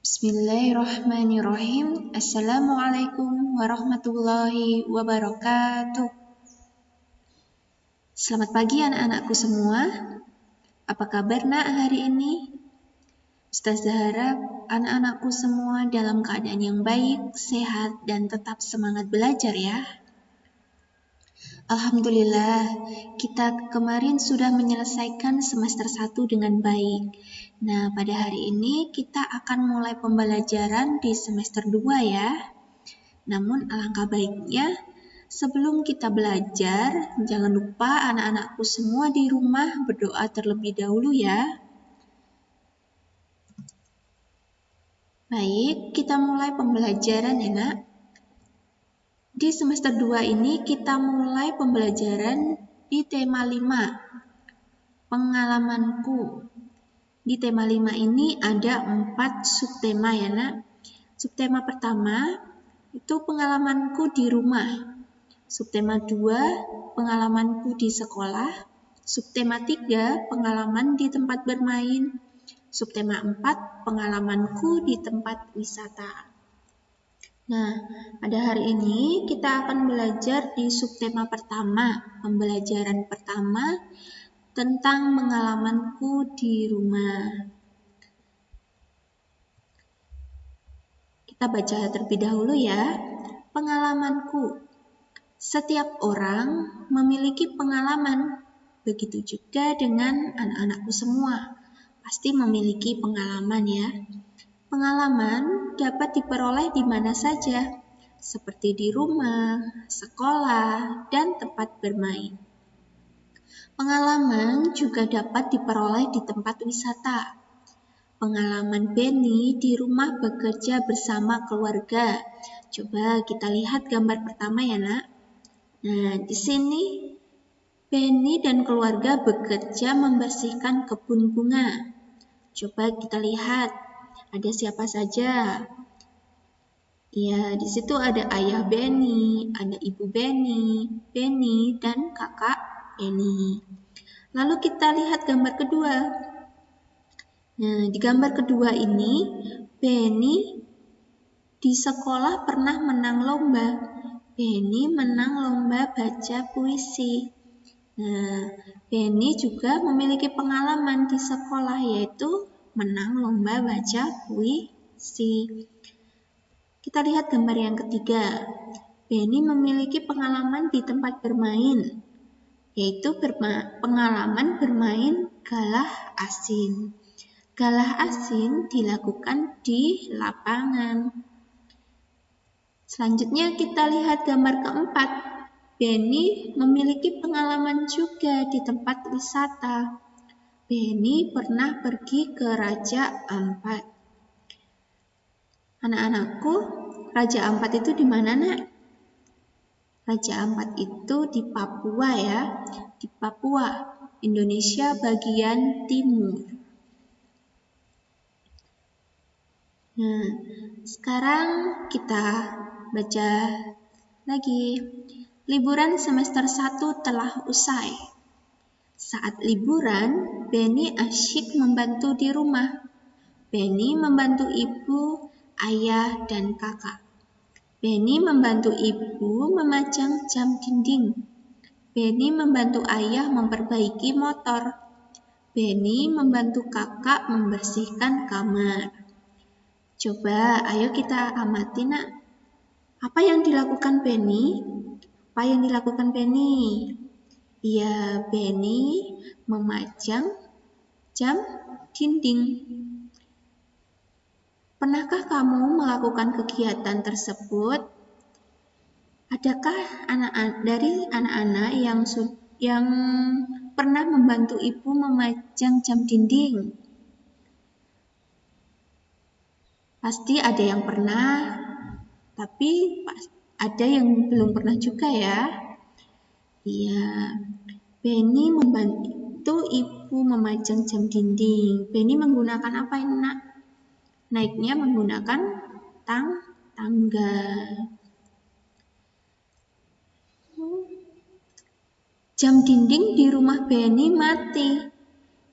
Bismillahirrahmanirrahim. Assalamualaikum warahmatullahi wabarakatuh. Selamat pagi anak-anakku semua. Apa kabar nak hari ini? Ustazah harap anak-anakku semua dalam keadaan yang baik, sehat, dan tetap semangat belajar ya. Alhamdulillah, kita kemarin sudah menyelesaikan semester 1 dengan baik. Nah, pada hari ini kita akan mulai pembelajaran di semester 2 ya. Namun alangkah baiknya, sebelum kita belajar, jangan lupa anak-anakku semua di rumah berdoa terlebih dahulu ya. Baik, kita mulai pembelajaran ya nak. Di semester 2 ini kita mulai pembelajaran di tema 5, pengalamanku. Di tema 5 ini ada 4 subtema ya nak. Subtema pertama itu pengalamanku di rumah. Subtema 2, pengalamanku di sekolah. Subtema 3, pengalaman di tempat bermain. Subtema 4, pengalamanku di tempat wisata. Nah, pada hari ini kita akan belajar di subtema pertama, pembelajaran pertama tentang pengalamanku di rumah. Kita baca terlebih dahulu ya. Pengalamanku. Setiap orang memiliki pengalaman, begitu juga dengan anak-anakku semua. Pasti memiliki pengalaman ya. Pengalaman dapat diperoleh di mana saja, seperti di rumah, sekolah, dan tempat bermain. Pengalaman juga dapat diperoleh di tempat wisata. Pengalaman Benny di rumah bekerja bersama keluarga. Coba kita lihat gambar pertama ya nak. Nah, di sini Benny dan keluarga bekerja membersihkan kebun bunga. Coba kita lihat. Ada siapa saja? Ya, di situ ada ayah Benny, ada ibu Benny, Benny dan kakak Benny. Lalu kita lihat gambar kedua. Nah, di gambar kedua ini, Benny di sekolah pernah menang lomba. Benny menang lomba baca puisi. Nah, Benny juga memiliki pengalaman di sekolah, yaitu menang lomba baca puisi. Kita lihat gambar yang ketiga. Benny memiliki pengalaman di tempat bermain, yaitu pengalaman bermain galah asin. Galah asin dilakukan di lapangan. Selanjutnya kita lihat gambar keempat. Benny memiliki pengalaman juga di tempat wisata. Benny pernah pergi ke Raja Ampat. Anak-anakku, Raja Ampat itu di mana nak? Raja Ampat itu di Papua ya, di Papua, Indonesia bagian timur. Nah, sekarang kita baca lagi. Liburan semester 1 telah usai. Saat liburan, Benny asyik membantu di rumah. Benny membantu ibu, ayah, dan kakak. Benny membantu ibu memajang jam dinding. Benny membantu ayah memperbaiki motor. Benny membantu kakak membersihkan kamar. Coba, ayo kita amati nak. Apa yang dilakukan Benny? Apa yang dilakukan Benny? Ya, Benny memajang jam dinding. Pernahkah kamu melakukan kegiatan tersebut? Adakah dari anak-anak yang pernah membantu ibu memajang jam dinding? Pasti ada yang pernah, tapi ada yang belum pernah juga ya. Iya, Benny membantu ibu memajang jam dinding. Benny menggunakan apa ini nak? Naiknya menggunakan tangga. Jam dinding di rumah Benny mati.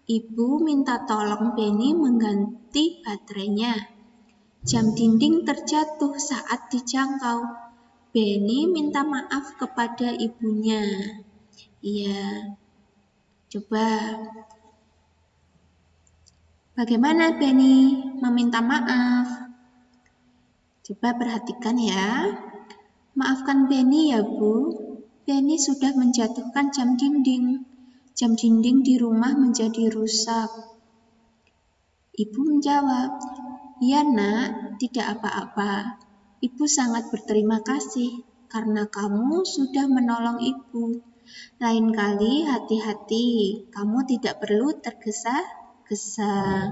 Ibu minta tolong Benny mengganti baterainya. Jam dinding terjatuh saat dijangkau. Benny minta maaf kepada ibunya. Iya. Coba. Bagaimana Benny meminta maaf? Coba perhatikan ya. Maafkan Benny ya Bu. Benny sudah menjatuhkan jam dinding. Jam dinding di rumah menjadi rusak. Ibu menjawab, "Ya Nak, tidak apa-apa. Ibu sangat berterima kasih karena kamu sudah menolong Ibu. Lain kali hati-hati, kamu tidak perlu tergesa-gesa."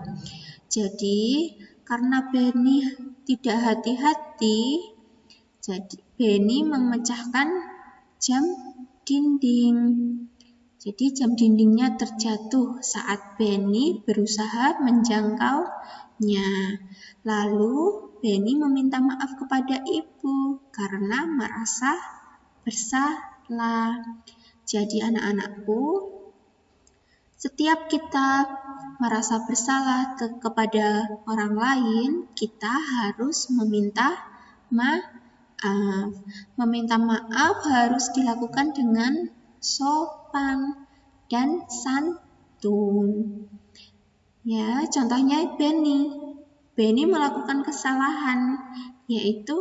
Jadi, karena Benny tidak hati-hati, jadi Benny memecahkan jam dinding. Jadi jam dindingnya terjatuh saat Benny berusaha menjangkaunya. Lalu Benny meminta maaf kepada ibu karena merasa bersalah. Jadi anak-anakku, setiap kita merasa bersalah kepada orang lain, kita harus meminta maaf. Meminta maaf harus dilakukan dengan sopan dan santun. Ya, contohnya Benny. Benny melakukan kesalahan, yaitu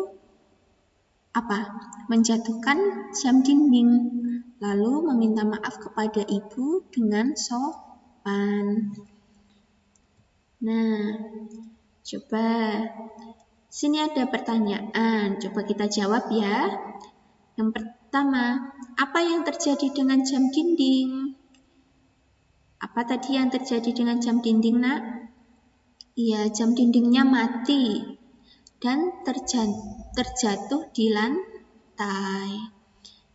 apa? Menjatuhkan jam dinding, lalu meminta maaf kepada ibu dengan sopan. Nah, coba sini ada pertanyaan, coba kita jawab ya. Yang pertama, apa yang terjadi dengan jam dinding? Apa tadi yang terjadi dengan jam dinding, Nak? Iya, jam dindingnya mati dan terjatuh di lantai.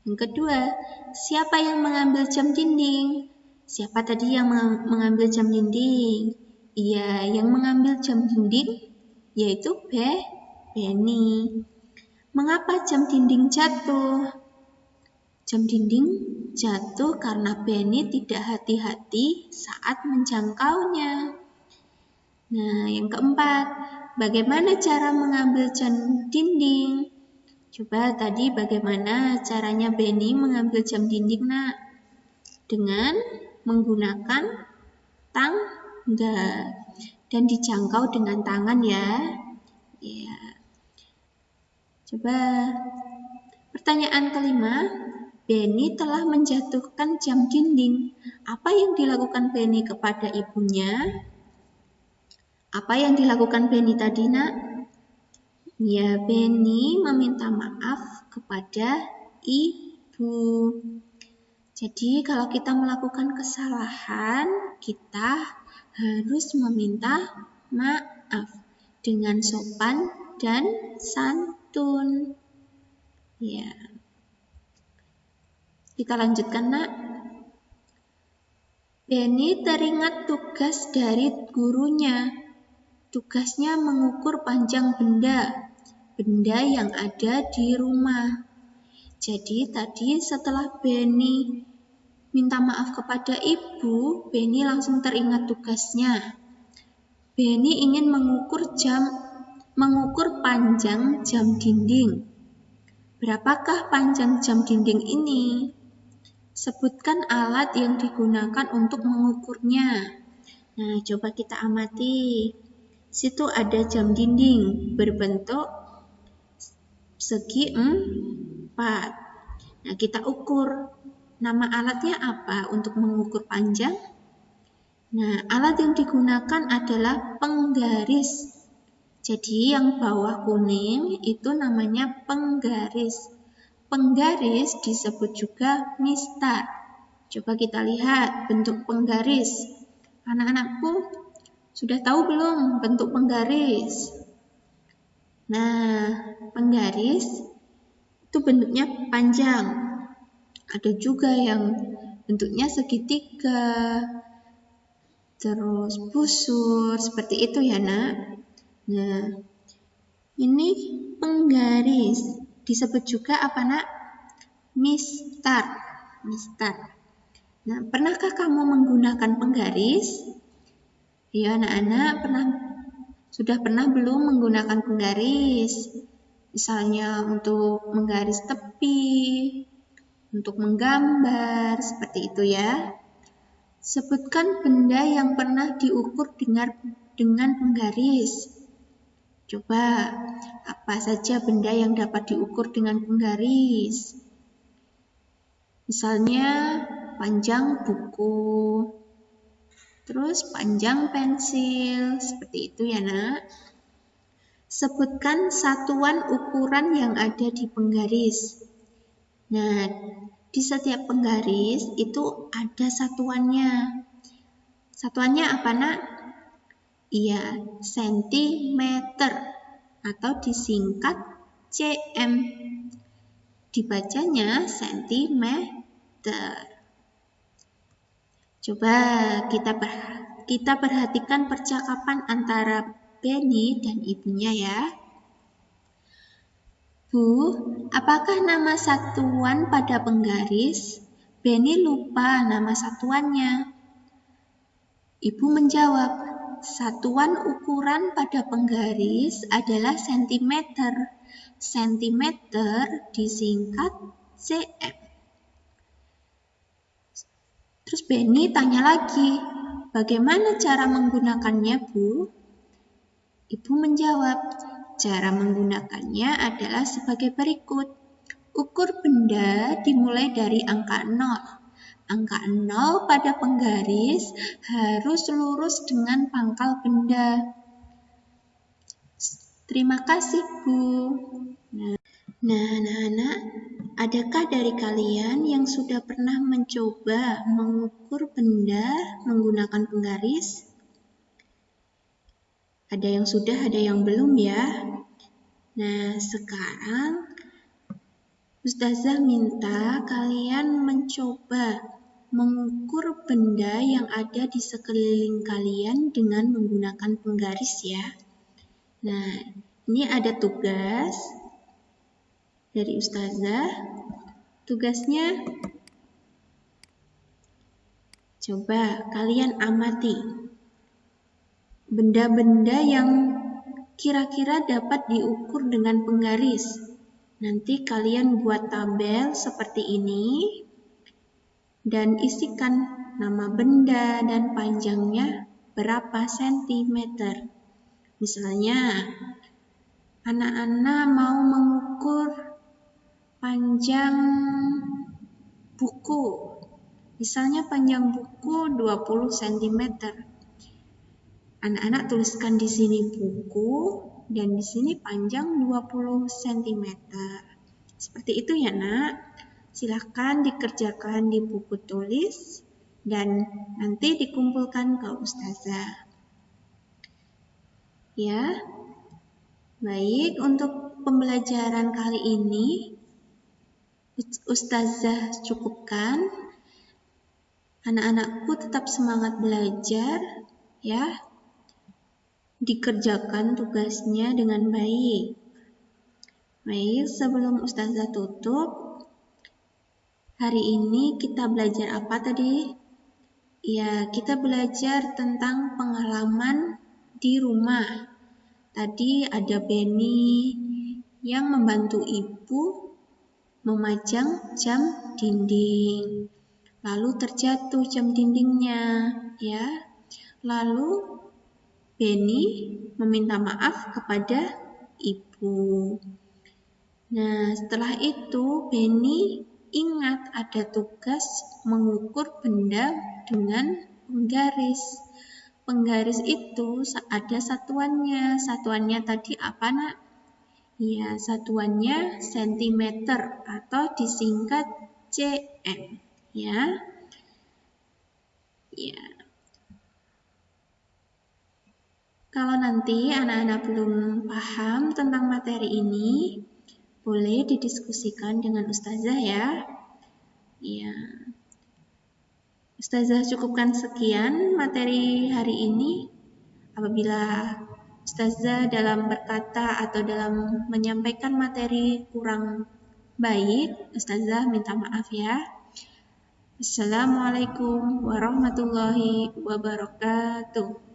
Yang kedua, siapa yang mengambil jam dinding? Siapa tadi yang mengambil jam dinding? Iya, yang mengambil jam dinding yaitu Benny. Mengapa jam dinding jatuh? Jam dinding jatuh karena Benny tidak hati-hati saat menjangkaunya. Nah, yang keempat, bagaimana cara mengambil jam dinding? Coba tadi bagaimana caranya Benny mengambil jam dinding, Nak? Dengan menggunakan tangga dan dijangkau dengan tangan ya. Ya. Coba pertanyaan kelima, Benny telah menjatuhkan jam dinding. Apa yang dilakukan Benny kepada ibunya? Apa yang dilakukan Benny tadi, Nak? Ya, Benny meminta maaf kepada ibu. Jadi, kalau kita melakukan kesalahan, kita harus meminta maaf dengan sopan dan santun. Ya. Kita lanjutkan, Nak. Benny teringat tugas dari gurunya. Tugasnya mengukur panjang benda yang ada di rumah. Jadi tadi setelah Benny minta maaf kepada ibu, Benny langsung teringat tugasnya. Benny ingin mengukur panjang jam dinding. Berapakah panjang jam dinding ini? Sebutkan alat yang digunakan untuk mengukurnya. Nah, coba kita amati. Situ ada jam dinding berbentuk segi 4. Nah, kita ukur. Nama alatnya apa untuk mengukur panjang? Nah, alat yang digunakan adalah penggaris. Jadi yang bawah kuning itu namanya penggaris. Penggaris disebut juga mistar. Coba kita lihat bentuk penggaris. Anak-anakku sudah tahu belum bentuk penggaris? Nah, penggaris itu bentuknya panjang. Ada juga yang bentuknya segitiga, terus busur, seperti itu ya, Nak. Nah, ini penggaris. Disebut juga apa, Nak? Mistar. Nah, pernahkah kamu menggunakan penggaris? Ya, anak-anak Sudah pernah belum menggunakan penggaris? Misalnya untuk menggaris tepi, untuk menggambar, seperti itu ya. Sebutkan benda yang pernah diukur dengan penggaris. Coba, apa saja benda yang dapat diukur dengan penggaris? Misalnya, panjang buku, terus panjang pensil, seperti itu ya nak. Sebutkan satuan ukuran yang ada di penggaris. Nah, di setiap penggaris itu ada satuannya. Satuannya apa nak? Iya, sentimeter atau disingkat cm. Dibacanya sentimeter. Coba kita perhatikan percakapan antara Benny dan ibunya ya. Bu, apakah nama satuan pada penggaris? Benny lupa nama satuannya. Ibu menjawab, satuan ukuran pada penggaris adalah sentimeter. Sentimeter disingkat cm. Terus Benny tanya lagi, bagaimana cara menggunakannya, Bu? Ibu menjawab, cara menggunakannya adalah sebagai berikut. Ukur benda dimulai dari angka 0. Angka 0 pada penggaris harus lurus dengan pangkal benda. Terima kasih, Bu. Nah, anak-anak, adakah dari kalian yang sudah pernah mencoba mengukur benda menggunakan penggaris? Ada yang sudah, ada yang belum ya. Nah, sekarang Ustazah minta kalian mencoba mengukur benda yang ada di sekeliling kalian dengan menggunakan penggaris ya. Nah, ini ada tugas dari Ustazah. Tugasnya, coba kalian amati benda-benda yang kira-kira dapat diukur dengan penggaris. Nanti kalian buat tabel seperti ini dan isikan nama benda dan panjangnya berapa sentimeter. Misalnya, anak-anak mau mengukur panjang buku. Misalnya panjang buku 20 cm. Anak-anak tuliskan di sini buku dan di sini panjang 20 cm. Seperti itu ya, Nak. Silahkan dikerjakan di buku tulis dan nanti dikumpulkan ke Ustazah. Ya. Baik, untuk pembelajaran kali ini Ustazah cukupkan. Anak-anakku tetap semangat belajar ya. Dikerjakan tugasnya dengan baik. Baik, sebelum Ustazah tutup, hari ini kita belajar apa tadi? Ya, kita belajar tentang pengalaman di rumah. Tadi ada Benny yang membantu ibu memajang jam dinding. Lalu terjatuh jam dindingnya, ya. Lalu Benny meminta maaf kepada ibu. Nah, setelah itu Benny ingat ada tugas mengukur benda dengan penggaris. Penggaris itu ada satuannya. Satuannya tadi apa, Nak? Ya, satuannya sentimeter atau disingkat cm. Ya. Ya. Kalau nanti anak-anak belum paham tentang materi ini, boleh didiskusikan dengan Ustazah ya. Ya. Ustazah cukupkan sekian materi hari ini. Apabila Ustazah dalam berkata atau dalam menyampaikan materi kurang baik, Ustazah minta maaf ya. Assalamualaikum warahmatullahi wabarakatuh.